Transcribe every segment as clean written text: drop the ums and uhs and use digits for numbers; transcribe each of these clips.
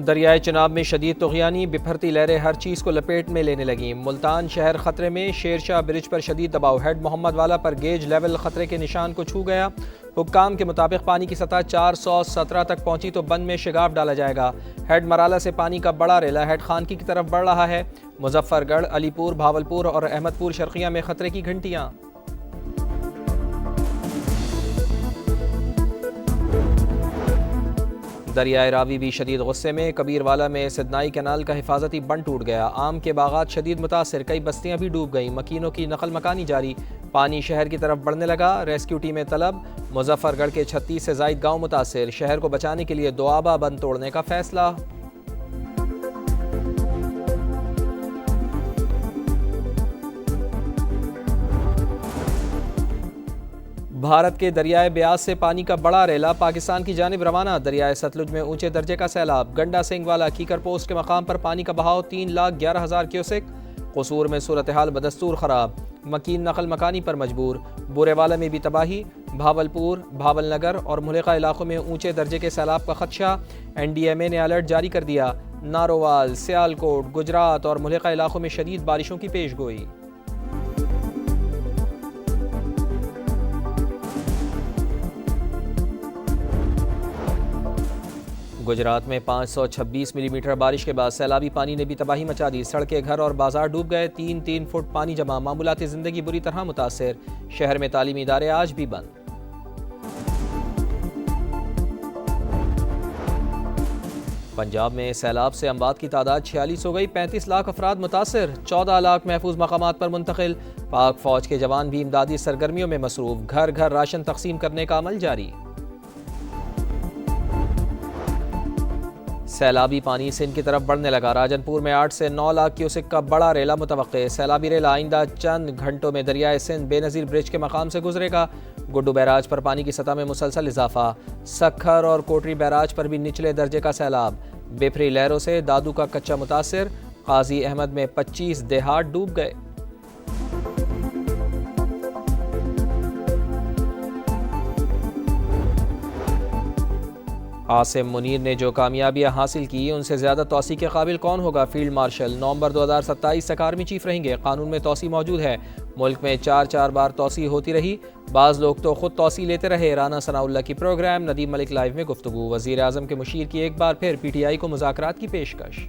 دریائے چناب میں شدید طغیانی، بپھرتی لہریں ہر چیز کو لپیٹ میں لینے لگیں۔ ملتان شہر خطرے میں، شیرشاہ برج پر شدید دباؤ، ہیڈ محمد والا پر گیج لیول خطرے کے نشان کو چھو گیا۔ حکام کے مطابق پانی کی سطح 417 تک پہنچی تو بند میں شگاف ڈالا جائے گا۔ ہیڈ مرالہ سے پانی کا بڑا ریلا ہیڈ خانکی کی طرف بڑھ رہا ہے۔ مظفر گڑھ، علی پور، بھاولپور اور احمد پور شرقیہ میں خطرے کی گھنٹیاں۔ دریائے راوی بھی شدید غصے میں، کبیر والا میں سدنائی کینال کا حفاظتی بند ٹوٹ گیا۔ آم کے باغات شدید متاثر، کئی بستیاں بھی ڈوب گئیں۔ مکینوں کی نقل مکانی جاری، پانی شہر کی طرف بڑھنے لگا۔ ریسکیو ٹیمیں طلب۔ مظفر گڑھ کے 36 سے زائد گاؤں متاثر، شہر کو بچانے کے لیے دوآبہ بند توڑنے کا فیصلہ۔ بھارت کے دریائے بیاس سے پانی کا بڑا ریلا پاکستان کی جانب روانہ۔ دریائے ستلج میں اونچے درجے کا سیلاب، گنڈا سنگھ والا کیکر پوسٹ کے مقام پر پانی کا بہاؤ 3,11,000 کیوسک۔ قصور میں صورتحال بدستور خراب، مکین نقل مکانی پر مجبور۔ بورے والا میں بھی تباہی، بھاولپور، بھاول نگر اور ملحقہ علاقوں میں اونچے درجے کے سیلاب کا خدشہ۔ این ڈی ایم اے نے الرٹ جاری کر دیا۔ نارووال، سیالکوٹ، گجرات اور ملحقہ علاقوں میں شدید بارشوں کی پیش گوئی۔ گجرات میں 526 ملی میٹر بارش کے بعد سیلابی پانی نے بھی تباہی مچا دی۔ سڑکیں، گھر اور بازار ڈوب گئے، 3 فٹ پانی جمع، معمولاتی زندگی بری طرح متاثر۔ شہر میں تعلیمی ادارے آج بھی بند۔ پنجاب میں سیلاب سے اموات کی تعداد 46 ہو گئی، 35 لاکھ افراد متاثر، 14 لاکھ محفوظ مقامات پر منتقل۔ پاک فوج کے جوان بھی امدادی سرگرمیوں میں مصروف، گھر گھر راشن تقسیم کرنے کا عمل جاری۔ سیلابی پانی سندھ کی طرف بڑھنے لگا، راجن پور میں 8 سے 9 لاکھ کیوسک کا بڑا ریلا متوقع۔ سیلابی ریلا آئندہ چند گھنٹوں میں دریائے سندھ بے نظیر برج کے مقام سے گزرے گا۔ گڈو بیراج پر پانی کی سطح میں مسلسل اضافہ، سکھر اور کوٹری بیراج پر بھی نچلے درجے کا سیلاب۔ بپھری لہروں سے دادو کا کچا متاثر، قاضی احمد میں 25 دیہات ڈوب گئے۔ عاصم منیر نے جو کامیابیاں حاصل کی ان سے زیادہ توسیع کے قابل کون ہوگا؟ فیلڈ مارشل نومبر 2027 تک آرمی چیف رہیں گے، قانون میں توسیع موجود ہے۔ ملک میں 4 بار توسیع ہوتی رہی، بعض لوگ تو خود توسیع لیتے رہے۔ رانا ثناء اللہ کی پروگرام ندیم ملک لائیو میں گفتگو۔ وزیر اعظم کے مشیر کی ایک بار پھر پی ٹی آئی کو مذاکرات کی پیشکش۔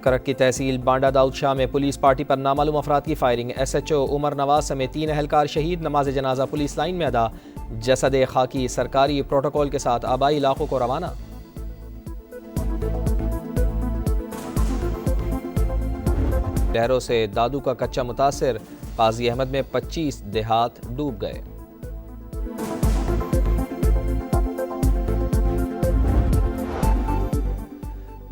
کرک کی تحصیل بانڈا داؤد شاہ میں پولیس پارٹی پر نامعلوم افراد کی فائرنگ، ایس ایچ او عمر نواز سمیت 3 اہلکار شہید، نماز جنازہ پولیس لائن میں ادا، جسد خاکی سرکاری پروٹوکول کے ساتھ آبائی علاقوں کو روانہ۔ لہروں سے دادو کا کچا متاثر، قاضی احمد میں 25 دیہات ڈوب گئے۔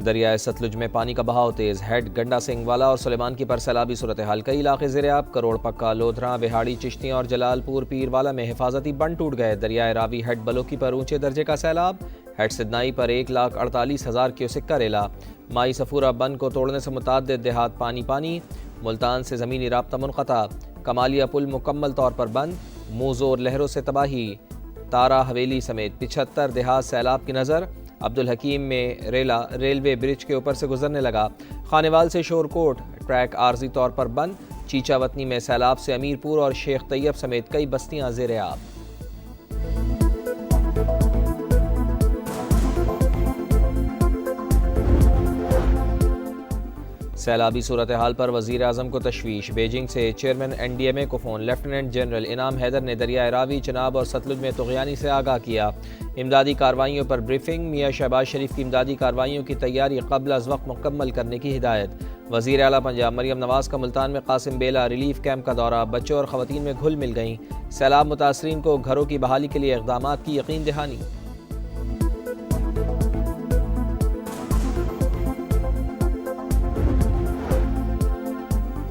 دریائے ستلج میں پانی کا بہاؤ تیز، ہیڈ گنڈا سنگھ والا اور سلیمان کی پر سیلابی صورتحال، کئی علاقے زیرآب، کروڑ پکا، لودھراں، بہاڑی، چشتیاں اور جلال پور پیر والا میں حفاظتی بند ٹوٹ گئے۔ دریائے راوی ہیڈ بلوکی پر اونچے درجے کا سیلاب، ہیڈ سدنائی پر 1,48,000 کیوسک کا ریلا۔ مائی سفورہ بند کو توڑنے سے متعدد دیہات پانی۔ ملتان سے زمینی رابطہ منقطع، کمالیہ پل مکمل طور پر بند، موزور لہروں سے تباہی، تارا حویلی سمیت 75 دیہات سیلاب کی نظر۔ عبدالحکیم میں ریلا ریلوے برج کے اوپر سے گزرنے لگا۔ خانیوال سے شورکوٹ ٹریک عارضی طور پر بند۔ چیچا وطنی میں سیلاب سے امیر پور اور شیخ طیب سمیت کئی بستیاں زیر آب۔ سیلابی صورتحال پر وزیر اعظم کو تشویش، بیجنگ سے چیئرمین این ڈی ایم اے کو فون۔ لیفٹیننٹ جنرل انعام حیدر نے دریائے راوی، چناب اور ستلج میں طغیانی سے آگاہ کیا۔ امدادی کارروائیوں پر بریفنگ، میاں شہباز شریف کی امدادی کارروائیوں کی تیاری قبل از وقت مکمل کرنے کی ہدایت۔ وزیر اعلیٰ پنجاب مریم نواز کا ملتان میں قاسم بیلا ریلیف کیمپ کا دورہ، بچوں اور خواتین میں گھل مل گئیں۔ سیلاب متاثرین کو گھروں کی بحالی کے لیے اقدامات کی یقین دہانی۔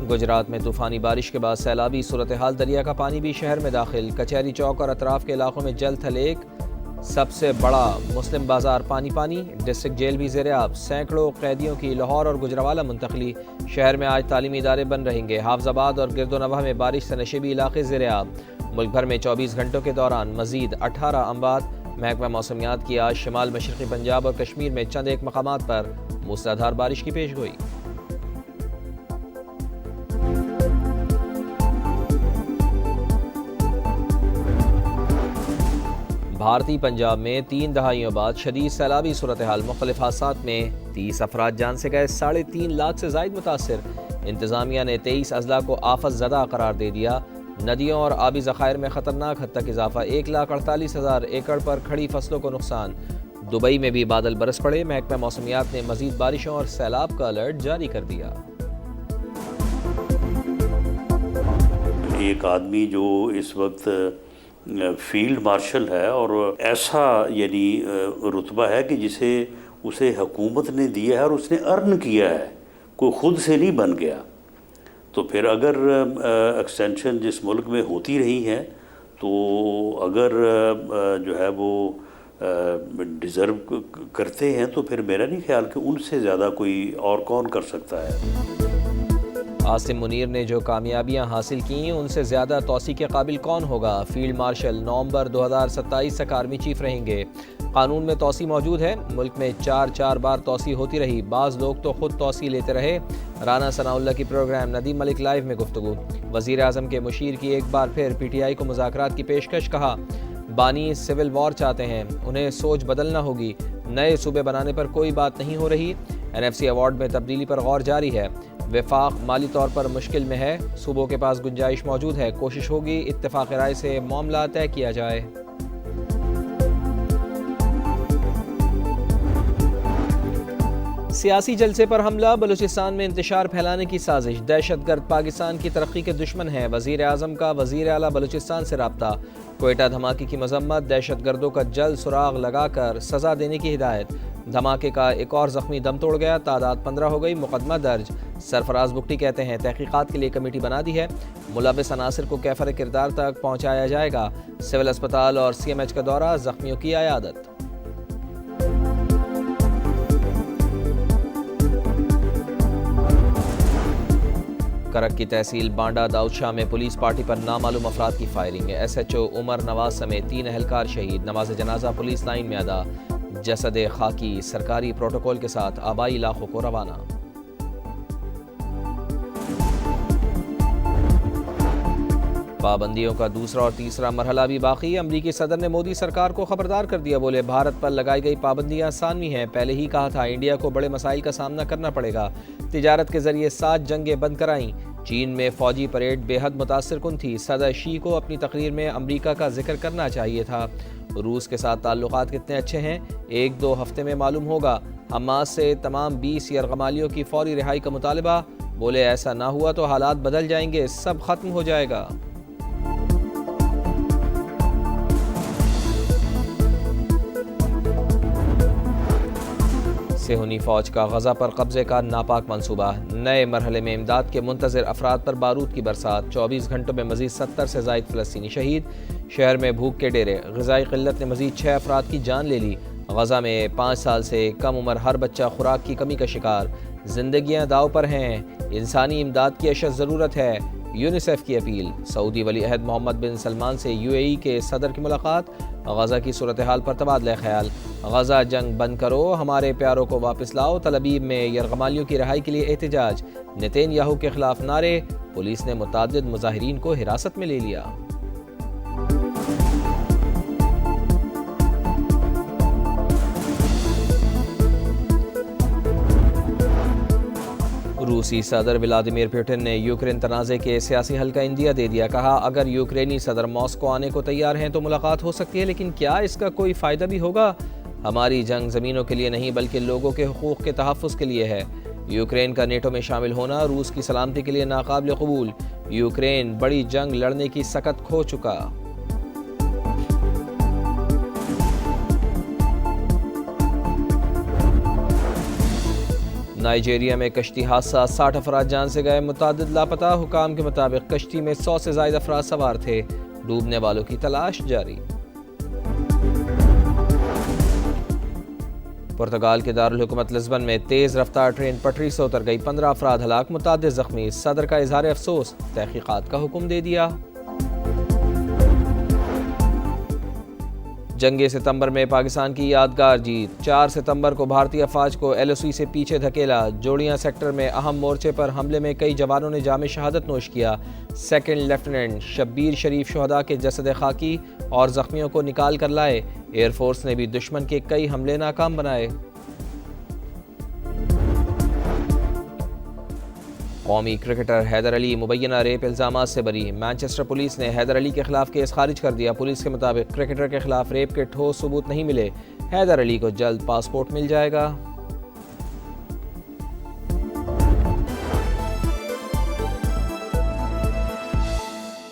گجرات میں طوفانی بارش کے بعد سیلابی صورتحال، دریا کا پانی بھی شہر میں داخل، کچہری چوک اور اطراف کے علاقوں میں جل تھل ایک، سب سے بڑا مسلم بازار پانی، ڈسٹرکٹ جیل بھی زیر آب، سینکڑوں قیدیوں کی لاہور اور گجرانوالہ منتقلی۔ شہر میں آج تعلیمی ادارے بند رہیں گے، حافظ آباد اور گرد و نواح میں بارش سے نشیبی علاقے زیر آب۔ ملک بھر میں 24 گھنٹوں کے دوران مزید 18 اموات۔ محکمہ موسمیات کی آج شمال مشرقی پنجاب اور کشمیر میں چند ایک مقامات پر موسلادھار بارش کی پیش گوئی۔ بھارتی پنجاب میں 3 دہائیوں بعد شدید سیلابی صورتحال، مختلف حادثات میں 30 افراد جان سے گئے، 3.5 لاکھ سے زائد متاثر۔ انتظامیہ نے 23 اضلاع کو آفت زدہ قرار دے دیا۔ ندیوں اور آبی ذخائر میں خطرناک حد تک اضافہ، 1,48,000 ایکڑ پر کھڑی فصلوں کو نقصان۔ دبئی میں بھی بادل برس پڑے، محکمہ موسمیات نے مزید بارشوں اور سیلاب کا الرٹ جاری کر دیا۔ ایک آدمی جو اس وقت فیلڈ مارشل ہے اور ایسا یعنی رتبہ ہے کہ جسے اسے حکومت نے دیا ہے اور اس نے ارن کیا ہے، کوئی خود سے نہیں بن گیا، تو پھر اگر ایکسٹینشن جس ملک میں ہوتی رہی ہے تو اگر جو ہے وہ ڈیزرو کرتے ہیں تو پھر میرا نہیں خیال کہ ان سے زیادہ کوئی اور کون کر سکتا ہے۔ عاصم منیر نے جو کامیابیاں حاصل کیں ان سے زیادہ توسیع کے قابل کون ہوگا؟ فیلڈ مارشل نومبر 2027 تک آرمی چیف رہیں گے۔ قانون میں توسیع موجود ہے، ملک میں 4 بار توسیع ہوتی رہی، بعض لوگ تو خود توسیع لیتے رہے۔ رانا ثناء اللہ کی پروگرام ندیم ملک لائیو میں گفتگو۔ وزیر اعظم کے مشیر کی ایک بار پھر پی ٹی آئی کو مذاکرات کی پیشکش، کہا بانی سول وار چاہتے ہیں، انہیں سوچ بدلنا ہوگی، نئے صوبے بنانے پر کوئی بات نہیں ہو رہی۔ این ایف سی ایوارڈ میں تبدیلی پر غور جاری ہے، وفاق مالی طور پر مشکل میں ہے، صوبوں کے پاس گنجائش موجود ہے، کوشش ہوگی اتفاق رائے سے معاملہ طے کیا جائے۔ سیاسی جلسے پر حملہ، بلوچستان میں انتشار پھیلانے کی سازش، دہشت گرد پاکستان کی ترقی کے دشمن ہیں، وزیر اعظم کا وزیر اعلیٰ بلوچستان سے رابطہ، کوئٹہ دھماکے کی مذمت، دہشت گردوں کا جلد سراغ لگا کر سزا دینے کی ہدایت۔ دھماکے کا ایک اور زخمی دم توڑ گیا، تعداد 15 ہو گئی، مقدمہ درج۔ سرفراز بگٹی کہتے ہیں تحقیقات کے لیے کمیٹی بنا دی ہے، ملوث عناصر کو کیفر کردار تک پہنچایا جائے گا۔ سول اسپتال اور سی ایم ایچ کا دورہ، زخمیوں کی عیادت۔ کرک کی تحصیل بانڈا داؤد شاہ میں پولیس پارٹی پر نامعلوم افراد کی فائرنگ، ایس ایچ او عمر نواز سمیت 3 اہلکار شہید، نماز جنازہ پولیس لائن میں ادا، جسد خاکی سرکاری پروٹوکول کے ساتھ آبائی علاقوں کو روانہ۔ پابندیوں کا دوسرا اور تیسرا مرحلہ بھی باقی، امریکی صدر نے مودی سرکار کو خبردار کر دیا، بولے بھارت پر لگائی گئی پابندیاں ثانوی ہیں، پہلے ہی کہا تھا انڈیا کو بڑے مسائل کا سامنا کرنا پڑے گا، تجارت کے ذریعے 7 جنگیں بند کرائیں، چین میں فوجی پریڈ بے حد متاثر کن تھی، صدر شی کو اپنی تقریر میں امریکہ کا ذکر کرنا چاہیے تھا، روس کے ساتھ تعلقات کتنے اچھے ہیں 1-2 ہفتے میں معلوم ہوگا، حماس سے تمام 20 یرغمالیوں کی فوری رہائی کا مطالبہ، بولے ایسا نہ ہوا تو حالات بدل جائیں گے، سب ختم ہو جائے گا۔ صہیونی فوج کا غزہ پر قبضے کا ناپاک منصوبہ، نئے مرحلے میں امداد کے منتظر افراد پر بارود کی برسات، 24 گھنٹوں میں مزید 70 سے زائد فلسطینی شہید، شہر میں بھوک کے ڈیرے، غذائی قلت نے مزید 6 افراد کی جان لے لی، غزہ میں 5 سال سے کم عمر ہر بچہ خوراک کی کمی کا شکار، زندگیاں داؤ پر ہیں، انسانی امداد کی اشد ضرورت ہے، یونیسیف کی اپیل، سعودی ولی عہد محمد بن سلمان سے یو اے ای کے صدر کی ملاقات، غزہ کی صورتحال پر تبادلہ خیال، غزہ جنگ بند کرو، ہمارے پیاروں کو واپس لاؤ، تل ابیب میں یرغمالیوں کی رہائی کے لیے احتجاج، نتین یاہو کے خلاف نعرے، پولیس نے متعدد مظاہرین کو حراست میں لے لیا۔ روسی صدر ولادیمیر پوٹن نے یوکرین تنازع کے سیاسی حل کا عندیہ دے دیا، کہا اگر یوکرینی صدر ماسکو آنے کو تیار ہیں تو ملاقات ہو سکتی ہے، لیکن کیا اس کا کوئی فائدہ بھی ہوگا؟ ہماری جنگ زمینوں کے لیے نہیں بلکہ لوگوں کے حقوق کے تحفظ کے لیے ہے، یوکرین کا نیٹو میں شامل ہونا روس کی سلامتی کے لیے ناقابل قبول، یوکرین بڑی جنگ لڑنے کی سکت کھو چکا۔ نائجیریا میں کشتی حادثہ، 60 افراد جان سے گئے، متعدد لاپتہ، حکام کے مطابق کشتی میں 100 سے زائد افراد سوار تھے، ڈوبنے والوں کی تلاش جاری۔ پرتگال کے دارالحکومت لزبن میں تیز رفتار ٹرین پٹری سے اتر گئی، 15 افراد ہلاک، متعدد زخمی، صدر کا اظہار افسوس، تحقیقات کا حکم دے دیا۔ جنگ ستمبر میں پاکستان کی یادگار جیت، 4 ستمبر کو بھارتی افواج کو LOC سے پیچھے دھکیلا، جوڑیاں سیکٹر میں اہم مورچے پر حملے میں کئی جوانوں نے جام شہادت نوش کیا، سیکنڈ لیفٹیننٹ شبیر شریف شہداء کے جسد خاکی اور زخمیوں کو نکال کر لائے، ایئر فورس نے بھی دشمن کے کئی حملے ناکام بنائے۔ قومی کرکٹر حیدر علی مبینہ ریپ الزامات سے بری، مانچسٹر پولیس نے حیدر علی کے خلاف کیس خارج کر دیا۔ پولیس کے مطابق کرکٹر کے خلاف ریپ کے ٹھوس ثبوت نہیں ملے، حیدر علی کو جلد پاسپورٹ مل جائے گا۔